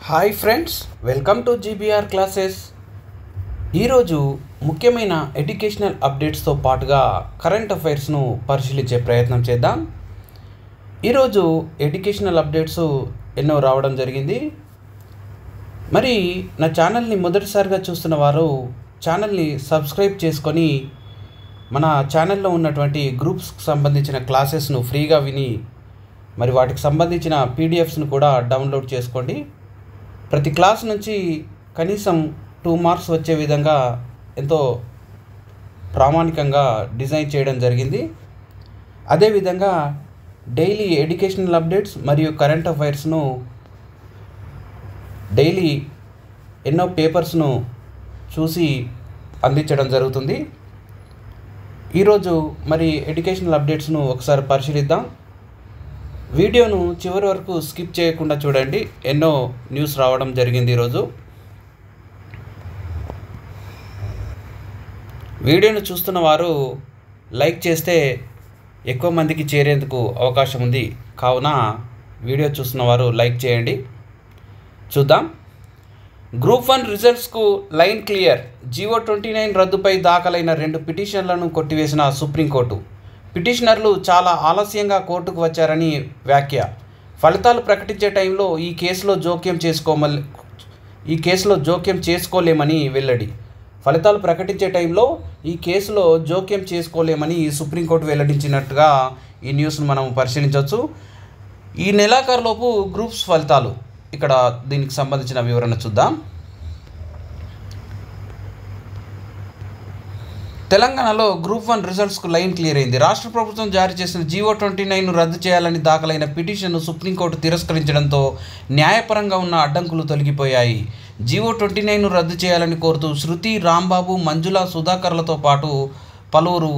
Hi friends, welcome to GBR classes. ఈరోజు ముఖ్యమైన educational అప్డేట్స్తో పాటుగా కరెంట్ అఫైర్స్ను పరిశీలించే ప్రయత్నం చేద్దాం. ఈరోజు ఎడ్యుకేషనల్ అప్డేట్స్ ఎన్నో రావడం జరిగింది. మరి నా ఛానల్ని మొదటిసారిగా చూస్తున్న వారు ఛానల్ని సబ్స్క్రైబ్ చేసుకొని మన ఛానల్లో ఉన్నటువంటి గ్రూప్స్కి సంబంధించిన క్లాసెస్ను ఫ్రీగా విని మరి వాటికి సంబంధించిన పీడిఎఫ్స్ను కూడా డౌన్లోడ్ చేసుకోండి. ప్రతి క్లాస్ నుంచి కనీసం 2 మార్క్స్ వచ్చే విధంగా ఎంతో ప్రామాణికంగా డిజైన్ చేయడం జరిగింది. అదేవిధంగా డైలీ ఎడ్యుకేషనల్ అప్డేట్స్ మరియు కరెంట్ అఫైర్స్ను డైలీ ఎన్నో పేపర్స్ను చూసి అందించడం జరుగుతుంది. ఈరోజు మరి ఎడ్యుకేషనల్ అప్డేట్స్ను ఒకసారి పరిశీలిద్దాం. వీడియోను చివరి వరకు స్కిప్ చేయకుండా చూడండి. ఎన్నో న్యూస్ రావడం జరిగింది ఈరోజు. వీడియోను చూస్తున్న వారు లైక్ చేస్తే ఎక్కువ మందికి చేరేందుకు అవకాశం ఉంది. కావున వీడియో చూస్తున్న వారు లైక్ చేయండి. చూద్దాం. గ్రూప్ 1 రిజల్ట్స్కు లైన్ క్లియర్. జీవో 29 రద్దుపై దాఖలైన 2 పిటిషన్లను కొట్టివేసిన సుప్రీంకోర్టు. పిటిషనర్లు చాలా ఆలస్యంగా కోర్టుకు వచ్చారని వ్యాఖ్య. ఫలితాలు ప్రకటించే టైంలో ఈ కేసులో జోక్యం చేసుకోలేమని వెల్లడి. ఫలితాలు ప్రకటించే టైంలో ఈ కేసులో జోక్యం చేసుకోలేమని సుప్రీంకోర్టు వెల్లడించినట్టుగా ఈ న్యూస్ను మనం పరిశీలించవచ్చు. ఈ నెలాఖరులోపు గ్రూప్స్ ఫలితాలు, ఇక్కడ దీనికి సంబంధించిన వివరణ చూద్దాం. తెలంగాణలో గ్రూప్ 1 రిజల్ట్స్కు లైన్ క్లియర్ అయింది. రాష్ట్ర ప్రభుత్వం జారీ చేసిన జీవో 29ను రద్దు చేయాలని దాఖలైన పిటిషన్ను సుప్రీంకోర్టు తిరస్కరించడంతో న్యాయపరంగా ఉన్న అడ్డంకులు తొలగిపోయాయి. జీవో 29ను రద్దు చేయాలని కోరుతూ శృతి, రాంబాబు, మంజుల, సుధాకర్లతో పాటు పలువురు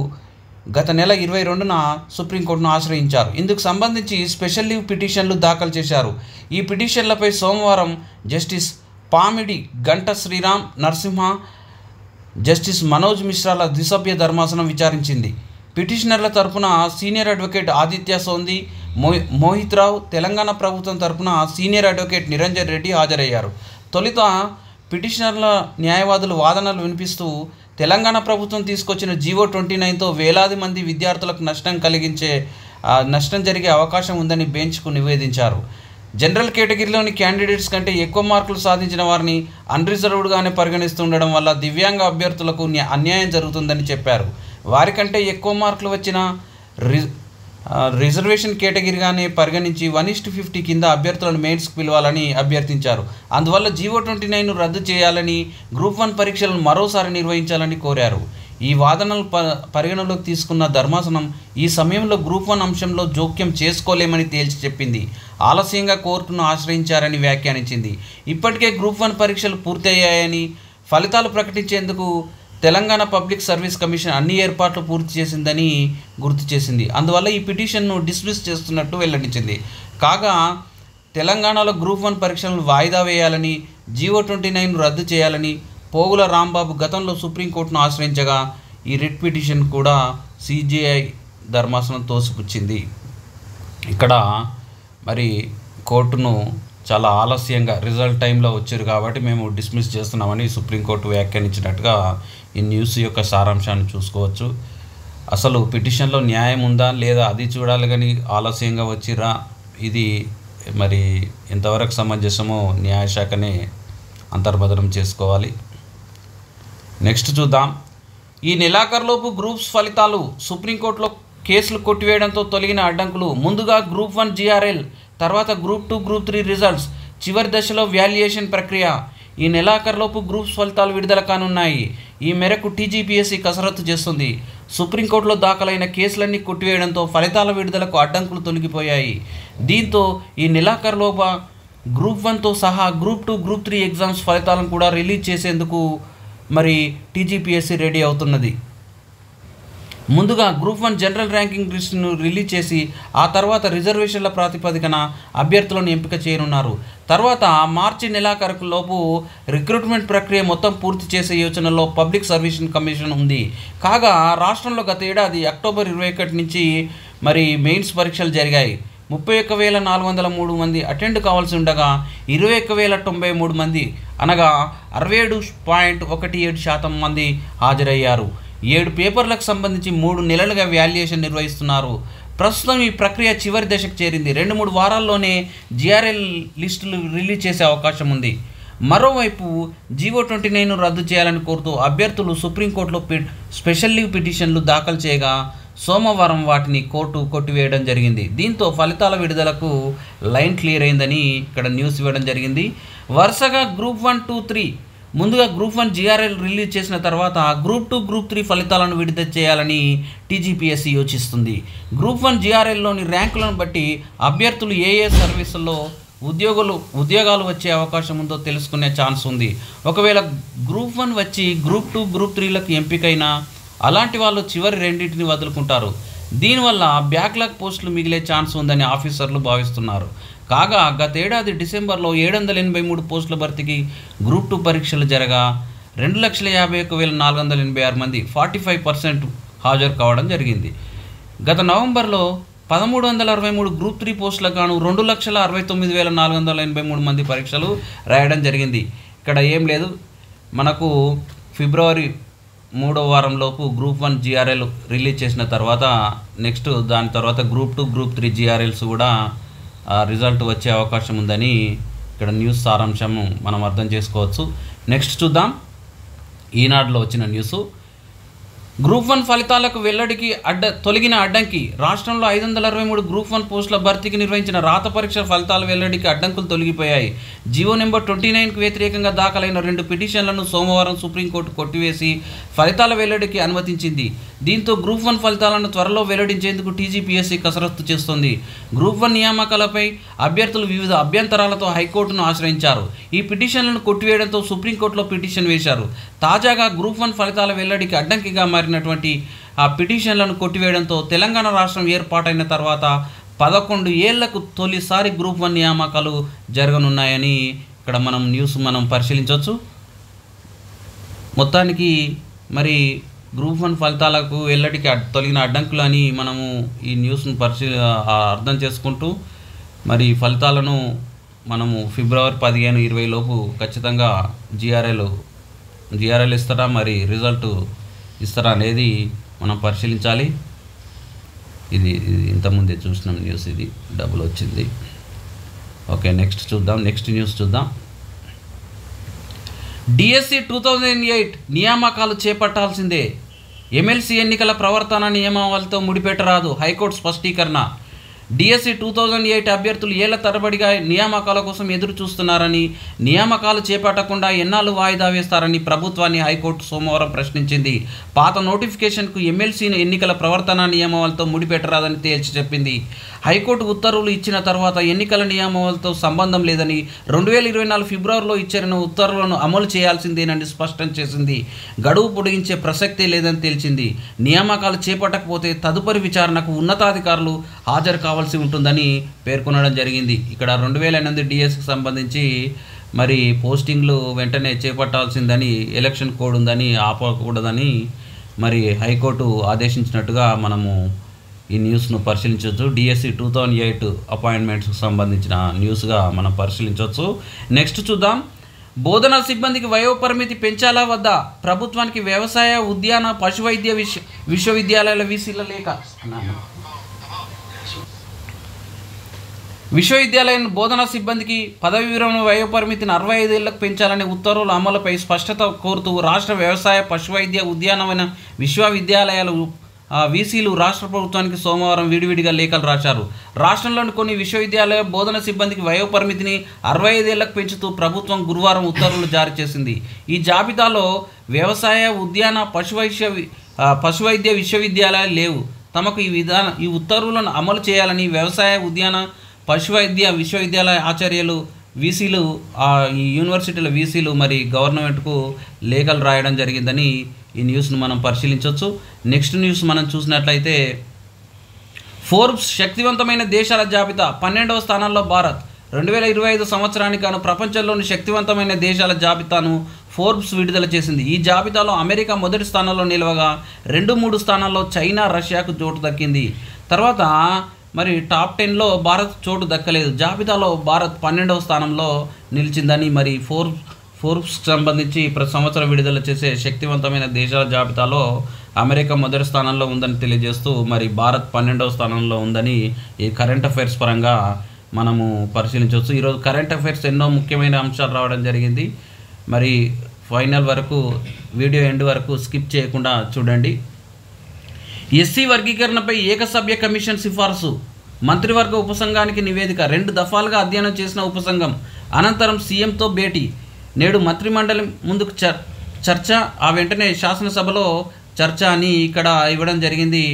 గత నెల 22న సుప్రీంకోర్టును ఆశ్రయించారు. ఇందుకు సంబంధించి స్పెషల్ లీవ్ పిటిషన్లు దాఖలు చేశారు. ఈ పిటిషన్లపై సోమవారం జస్టిస్ పామిడి, గంట శ్రీరామ్, నరసింహ, జస్టిస్ మనోజ్ మిశ్రాల ద్విసభ్య ధర్మాసనం విచారించింది. పిటిషనర్ల తరపున సీనియర్ అడ్వకేట్ ఆదిత్య సోంది, మోహిత్ రావు, తెలంగాణ ప్రభుత్వం తరపున సీనియర్ అడ్వకేట్ నిరంజన్ రెడ్డి హాజరయ్యారు. తొలుత పిటిషనర్ల న్యాయవాదులు వాదనలు వినిపిస్తూ తెలంగాణ ప్రభుత్వం తీసుకొచ్చిన జీవో 29తో వేలాది మంది విద్యార్థులకు నష్టం జరిగే అవకాశం ఉందని బెంచ్కు నివేదించారు. జనరల్ కేటగిరీలోని క్యాండిడేట్స్ కంటే ఎక్కువ మార్కులు సాధించిన వారిని అన్రిజర్వ్డ్గానే పరిగణిస్తుండడం వల్ల దివ్యాంగ అభ్యర్థులకు అన్యాయం జరుగుతుందని చెప్పారు. వారికంటే ఎక్కువ మార్కులు వచ్చిన రిజర్వేషన్ కేటగిరీగానే పరిగణించి 1:50 కింద అభ్యర్థులను మెయిన్స్కు పిలవాలని అభ్యర్థించారు. అందువల్ల జీవో 29ను రద్దు చేయాలని, గ్రూప్ 1 పరీక్షలను మరోసారి నిర్వహించాలని కోరారు. ఈ వాదనలు పరిగణలోకి తీసుకున్న ధర్మాసనం ఈ సమయంలో గ్రూప్ 1 అంశంలో జోక్యం చేసుకోలేమని తేల్చి చెప్పింది. ఆలస్యంగా కోర్టును ఆశ్రయించారని వ్యాఖ్యానించింది. ఇప్పటికే గ్రూప్ 1 పరీక్షలు పూర్తయ్యాయని, ఫలితాలు ప్రకటించేందుకు తెలంగాణ పబ్లిక్ సర్వీస్ కమిషన్ అన్ని ఏర్పాట్లు పూర్తి చేసిందని గుర్తు చేసింది. అందువల్ల ఈ పిటిషన్ను డిస్మిస్ చేస్తున్నట్టు వెల్లడించింది. కాగా తెలంగాణలో గ్రూప్ 1 పరీక్షలను వాయిదా వేయాలని, జీవో 29ను రద్దు చేయాలని పోగుల రాంబాబు గతంలో సుప్రీంకోర్టును ఆశ్రయించగా ఈ రిట్ పిటిషన్ కూడా సిజేఐ ధర్మాసనం తోసిపుచ్చింది. ఇక్కడ మరి కోర్టును చాలా ఆలస్యంగా రిజల్ట్ టైంలో వచ్చారు కాబట్టి మేము డిస్మిస్ చేస్తున్నామని సుప్రీంకోర్టు వ్యాఖ్యానించినట్టుగా ఈ న్యూస్ యొక్క సారాంశాన్ని చూసుకోవచ్చు. అసలు పిటిషన్లో న్యాయం ఉందా లేదా అది చూడాలి, కానీ ఆలస్యంగా వచ్చిరా, ఇది మరి ఎంతవరకు సమంజసమో న్యాయశాఖనే అంతర్భద్రం చేసుకోవాలి. నెక్స్ట్ చూద్దాం. ఈ నెలాఖరులోపు గ్రూప్స్ ఫలితాలు, సుప్రీంకోర్టులో కేసులు కొట్టివేయడంతో తొలగిన అడ్డంకులు. ముందుగా గ్రూప్ 1 GRL, తర్వాత గ్రూప్ 2, గ్రూప్ 3 రిజల్ట్స్, చివరి దశలో వాల్యుయేషన్ ప్రక్రియ. ఈ నెలాఖరులోపు గ్రూప్స్ ఫలితాలు విడుదల కానున్నాయి. ఈ మేరకు TGPSC కసరత్తు చేస్తుంది. సుప్రీంకోర్టులో దాఖలైన కేసులన్నీ కొట్టివేయడంతో ఫలితాల విడుదలకు అడ్డంకులు తొలగిపోయాయి. దీంతో ఈ నెలాఖరులోపు గ్రూప్ 1తో సహా గ్రూప్ 2, గ్రూప్ 3 ఎగ్జామ్స్ ఫలితాలను కూడా రిలీజ్ చేసేందుకు మరి TGPSC రెడీ అవుతున్నది. ముందుగా గ్రూప్ 1 జనరల్ ర్యాంకింగ్ లిస్టును రిలీజ్ చేసి ఆ తర్వాత రిజర్వేషన్ల ప్రాతిపదికన అభ్యర్థులను ఎంపిక చేయనున్నారు. తర్వాత మార్చి నెలాఖరులోపు రిక్రూట్మెంట్ ప్రక్రియ మొత్తం పూర్తి చేసే యోచనలో పబ్లిక్ సర్వీస్ కమిషన్ ఉంది. కాగా రాష్ట్రంలో గత ఏడాది అక్టోబర్ 21 నుంచి మరి మెయిన్స్ పరీక్షలు జరిగాయి. 31,403 మంది అటెండ్ కావాల్సి ఉండగా 21,093 మంది అనగా 67.17% మంది హాజరయ్యారు. 7 పేపర్లకు సంబంధించి 3 నెలలుగా వాల్యుయేషన్ నిర్వహిస్తున్నారు. ప్రస్తుతం ఈ ప్రక్రియ చివరి దశకు చేరింది. 2-3 వారాల్లోనే జిఆర్ఎల్ లిస్టులు రిలీజ్ చేసే అవకాశం ఉంది. మరోవైపు జీవో-29 రద్దు చేయాలని కోరుతూ అభ్యర్థులు సుప్రీంకోర్టులో స్పెషల్ లీవ్ పిటిషన్లు దాఖలు చేయగా సోమవారం వాటిని కోర్టు కొట్టివేయడం జరిగింది. దీంతో ఫలితాల విడుదలకు లైన్ క్లియర్ అయిందని ఇక్కడ న్యూస్ ఇవ్వడం జరిగింది. వరుసగా గ్రూప్ 1, 2, 3 ముందుగా గ్రూప్ 1 జిఆర్ఎల్ రిలీజ్ చేసిన తర్వాత గ్రూప్ 2, గ్రూప్ 3 ఫలితాలను విడుదల చేయాలని టీజీపీఎస్సీ యోచిస్తుంది. గ్రూప్ 1 జిఆర్ఎల్లోని ర్యాంకులను బట్టి అభ్యర్థులు ఏ సర్వీసుల్లో ఉద్యోగాలు వచ్చే అవకాశం ఉందో తెలుసుకునే ఛాన్స్ ఉంది. ఒకవేళ గ్రూప్ 1 వచ్చి గ్రూప్ 2, గ్రూప్ 3లకు ఎంపికైనా అలాంటి వాళ్ళు చివరి రెండింటిని వదులుకుంటారు. దీనివల్ల బ్యాక్లాగ్ పోస్టులు మిగిలే ఛాన్స్ ఉందని ఆఫీసర్లు భావిస్తున్నారు. కాగా గతేడాది డిసెంబర్లో 783 పోస్టుల భర్తీకి గ్రూప్ 2 పరీక్షలు జరగా 2,51,486 మంది 45% హాజరు కావడం జరిగింది. గత నవంబర్లో 1,363 గ్రూప్ 3 పోస్టులకు గాను 2,69,483 మంది పరీక్షలు రాయడం జరిగింది. ఇక్కడ ఏం లేదు, మనకు ఫిబ్రవరి 3వ వారంలోపు గ్రూప్ 1 జిఆర్ఎల్ రిలీజ్ చేసిన తర్వాత నెక్స్ట్ దాని తర్వాత గ్రూప్ 2, గ్రూప్ 3 జిఆర్ఎల్స్ కూడా రిజల్ట్ వచ్చే అవకాశం ఉందని ఇక్కడ న్యూస్ సారాంశం మనం అర్థం చేసుకోవచ్చు. నెక్స్ట్ చూద్దాం ఈనాడులో వచ్చిన న్యూసు. గ్రూప్ 1 ఫలితాలకు వెల్లడికి తొలగిన అడ్డంకి. రాష్ట్రంలో 563 గ్రూప్ 1 పోస్టుల భర్తీకి నిర్వహించిన రాత పరీక్ష ఫలితాల వెల్లడికి అడ్డంకులు తొలగిపోయాయి. జీవో నెంబర్ 29కు వ్యతిరేకంగా దాఖలైన 2 పిటిషన్లను సోమవారం సుప్రీంకోర్టు కొట్టివేసి ఫలితాల వెల్లడికి అనుమతించింది. దీంతో గ్రూప్ 1 ఫలితాలను త్వరలో వెల్లడించేందుకు టీజీపీఎస్సీ కసరత్తు చేస్తోంది. గ్రూప్ 1 నియామకాలపై అభ్యర్థులు వివిధ అభ్యంతరాలతో హైకోర్టును ఆశ్రయించారు. ఈ పిటిషన్లను కొట్టివేయడంతో సుప్రీంకోర్టులో పిటిషన్ వేశారు. తాజాగా గ్రూప్ 1 ఫలితాల వెల్లడికి అడ్డంకిగా మారినటువంటి ఆ పిటిషన్లను కొట్టివేయడంతో తెలంగాణ రాష్ట్రం ఏర్పాటైన తర్వాత 11 ఏళ్లకు తొలిసారి గ్రూప్ 1 నియామకాలు జరగనున్నాయని ఇక్కడ మనం పరిశీలించవచ్చు. మొత్తానికి మరి గ్రూప్ 1 ఫలితాలకు వెల్లడికి తొలగిన అడ్డంకులు అని మనము ఈ న్యూస్ను అర్థం చేసుకుంటూ మరి ఫలితాలను మనము ఫిబ్రవరి 15, 20 లోపు ఖచ్చితంగా జిఆర్ఎల్ ఇస్తారా మరి రిజల్ట్ ఇస్తారా అనేది మనం పరిశీలించాలి. ఇది ఇంతకుముందే చూసిన న్యూస్, ఇది డబుల్ వచ్చింది. ఓకే, నెక్స్ట్ న్యూస్ చూద్దాం. డిఎస్సి 2008 నియామకాలు చేపట్టాల్సిందే. ఎమ్మెల్సీ ఎన్నికల ప్రవర్తన నియమావళితో ముడిపెట్టరాదు. హైకోర్టు స్పష్టీకరణ. డిఎస్సి 2008 అభ్యర్థులు ఏళ్ల తరబడిగా నియామకాల కోసం ఎదురు చూస్తున్నారని, నియామకాలు చేపట్టకుండా ఎన్నాళ్ళు వాయిదా వేస్తారని ప్రభుత్వాన్ని హైకోర్టు సోమవారం ప్రశ్నించింది. పాత నోటిఫికేషన్కు ఎమ్మెల్సీ ఎన్నికల ప్రవర్తన నియమావళితో ముడిపెట్టరాదని తేల్చి చెప్పింది. హైకోర్టు ఉత్తర్వులు ఇచ్చిన తర్వాత ఎన్నికల నియమావళితో సంబంధం లేదని, 2024 ఫిబ్రవరిలో ఇచ్చిన ఉత్తర్వులను అమలు చేయాల్సిందేనని స్పష్టం చేసింది. గడువు పొడిగించే ప్రసక్తే లేదని తేల్చింది. నియామకాలు చేపట్టకపోతే తదుపరి విచారణకు ఉన్నతాధికారులు హాజరు కావాల్సి ఉంటుందని పేర్కొనడం జరిగింది. ఇక్కడ 2008 డిఎస్కి సంబంధించి మరి పోస్టింగ్లు వెంటనే చేపట్టాల్సిందని, ఎలక్షన్ కోడ్ ఉందని ఆపకూడదని మరి హైకోర్టు ఆదేశించినట్టుగా మనము ఈ న్యూస్ను పరిశీలించవచ్చు. డిఎస్సి 2008 అపాయింట్మెంట్స్కి సంబంధించిన న్యూస్గా మనం పరిశీలించవచ్చు. నెక్స్ట్ చూద్దాం. బోధనా సిబ్బందికి వయోపరిమితి పెంచాలా వద్దా? ప్రభుత్వానికి వ్యవసాయ, ఉద్యాన, పశువైద్య విశ్వవిద్యాలయాల వీసీల లేఖ. విశ్వవిద్యాలయం బోధనా సిబ్బందికి పదవి విరమణ వయోపరిమితిని 65 ఏళ్లకు పెంచాలనే ఉత్తర్వుల అమలుపై స్పష్టత కోరుతూ రాష్ట్ర వ్యవసాయ, పశువైద్య, ఉద్యానవన విశ్వవిద్యాలయాలు వీసీలు రాష్ట్ర ప్రభుత్వానికి సోమవారం విడివిడిగా లేఖలు రాశారు. రాష్ట్రంలోని కొన్ని విశ్వవిద్యాలయ బోధన సిబ్బందికి వయోపరిమితిని 65 ఏళ్లకు పెంచుతూ ప్రభుత్వం గురువారం ఉత్తర్వులు జారీ చేసింది. ఈ జాబితాలో వ్యవసాయ, ఉద్యాన, పశువైద్య విశ్వవిద్యాలయాలు లేవు. తమకు ఈ ఉత్తర్వులను అమలు చేయాలని వ్యవసాయ, ఉద్యాన, పశువైద్య విశ్వవిద్యాలయ ఆచార్యులు, వీసీలు, ఈ యూనివర్సిటీల వీసీలు మరి గవర్నమెంట్కు లేఖలు రాయడం జరిగిందని ఈ న్యూస్ను మనం పరిశీలించవచ్చు. నెక్స్ట్ న్యూస్ మనం చూసినట్లయితే, ఫోర్బ్స్ శక్తివంతమైన దేశాల జాబితా 12వ స్థానంలో భారత్. 2025 సంవత్సరానికి గాను ప్రపంచంలోని శక్తివంతమైన దేశాల జాబితాను ఫోర్బ్స్ విడుదల చేసింది. ఈ జాబితాలో అమెరికా మొదటి స్థానంలో నిలవగా 2, 3 స్థానాల్లో చైనా, రష్యాకు చోటు దక్కింది. తర్వాత మరి టాప్ 10లో భారత్ చోటు దక్కలేదు. జాబితాలో భారత్ 12వ స్థానంలో నిలిచిందని మరి ఫోర్బ్స్కి సంబంధించి ప్రతి సంవత్సరం విడుదల చేసే శక్తివంతమైన దేశాల జాబితాలో అమెరికా మొదటి స్థానంలో ఉందని తెలియజేస్తూ మరి భారత్ 12వ స్థానంలో ఉందని ఈ కరెంట్ అఫైర్స్ పరంగా మనము పరిశీలించవచ్చు. ఈరోజు కరెంట్ అఫైర్స్ ఎన్నో ముఖ్యమైన అంశాలు రావడం జరిగింది. మరి ఫైనల్ వరకు వీడియో ఎండ్ వరకు స్కిప్ చేయకుండా చూడండి. ఎస్సీ వర్గీకరణపై ఏకసభ్య కమిషన్ సిఫార్సు, మంత్రివర్గ ఉపసంఘానికి నివేదిక, 2 దఫాలుగా అధ్యయనం చేసిన ఉపసంఘం అనంతరం సీఎంతో భేటీ, నేడు మంత్రిమండలి ముందుకు చర్చ, ఆ వెంటనే శాసనసభలో చర్చ అని ఇక్కడ ఇవ్వడం జరిగింది.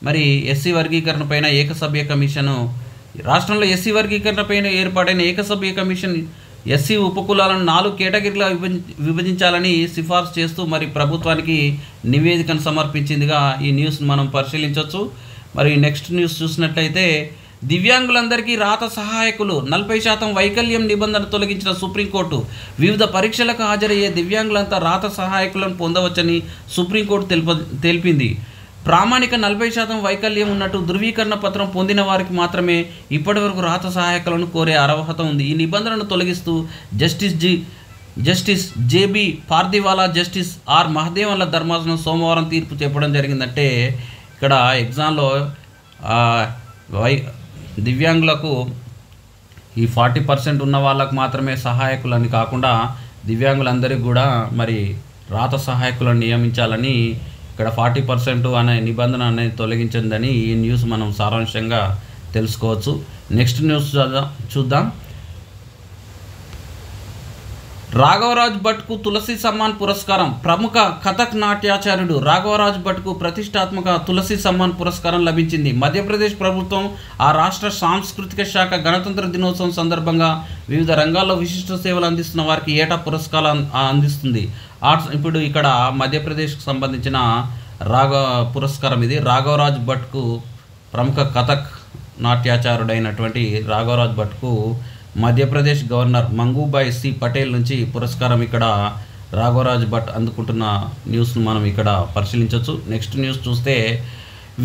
మరి ఎస్సీ వర్గీకరణ పైన ఏకసభ్య కమిషను, రాష్ట్రంలో ఎస్సీ వర్గీకరణ పైన ఏర్పాటైన ఏకసభ్య కమిషన్ ఎస్సీ ఉపకులాలను 4 కేటగిరీలుగా విభజించాలని సిఫార్సు చేస్తూ మరి ప్రభుత్వానికి నివేదికను సమర్పించిందిగా ఈ న్యూస్ని మనం పరిశీలించవచ్చు. మరి నెక్స్ట్ న్యూస్ చూసినట్లయితే దివ్యాంగులందరికీ రాత సహాయకులు 40% వైకల్యం నిబంధన తొలగించిన సుప్రీంకోర్టు, వివిధ పరీక్షలకు హాజరయ్యే దివ్యాంగులంతా రాత సహాయకులను పొందవచ్చని సుప్రీంకోర్టు తెలిపింది. ప్రామాణిక 40% వైకల్యం ఉన్నట్టు ధృవీకరణ పత్రం పొందిన వారికి మాత్రమే ఇప్పటివరకు రాత సహాయకులను కోరే అర్హత ఉంది. ఈ నిబంధనను తొలగిస్తూ justice JB Pardiwala, justice R మహదేవన్ల ధర్మాసనం సోమవారం తీర్పు చెప్పడం జరిగిందంటే ఇక్కడ ఎగ్జామ్లో దివ్యాంగులకు ఈ 40% ఉన్న వాళ్ళకు మాత్రమే సహాయకులని కాకుండా దివ్యాంగులందరికీ కూడా మరి రాత సహాయకులను నియమించాలని ఇక్కడ 40% అనే నిబంధన అనేది తొలగించిందని ఈ న్యూస్ మనం సారాంశంగా తెలుసుకోవచ్చు. నెక్స్ట్ న్యూస్ చూద్దాం. రాఘవరాజ్ భట్కు తులసి సమ్మాన్ పురస్కారం, ప్రముఖ కథక్ నాట్యాచార్యుడు రాఘవరాజ్ భట్కు ప్రతిష్టాత్మక తులసి సమ్మాన్ పురస్కారం లభించింది. మధ్యప్రదేశ్ ప్రభుత్వం ఆ రాష్ట్ర సాంస్కృతిక శాఖ గణతంత్ర దినోత్సవం సందర్భంగా వివిధ రంగాల్లో విశిష్ట సేవలు అందిస్తున్న వారికి ఏటా పురస్కారం అందిస్తుంది. ఇప్పుడు ఇక్కడ మధ్యప్రదేశ్కు సంబంధించిన పురస్కారం ఇది. రాఘవరాజ్ భట్కు, ప్రముఖ కథక్ నాట్యాచారుడైనటువంటి రాఘవరాజ్ భట్కు మధ్యప్రదేశ్ గవర్నర్ మంగూబాయ్ సి పటేల్ నుంచి పురస్కారం ఇక్కడ రాఘవరాజ్ భట్ అందుకుంటున్న న్యూస్ను మనం ఇక్కడ పరిశీలించవచ్చు. నెక్స్ట్ న్యూస్ చూస్తే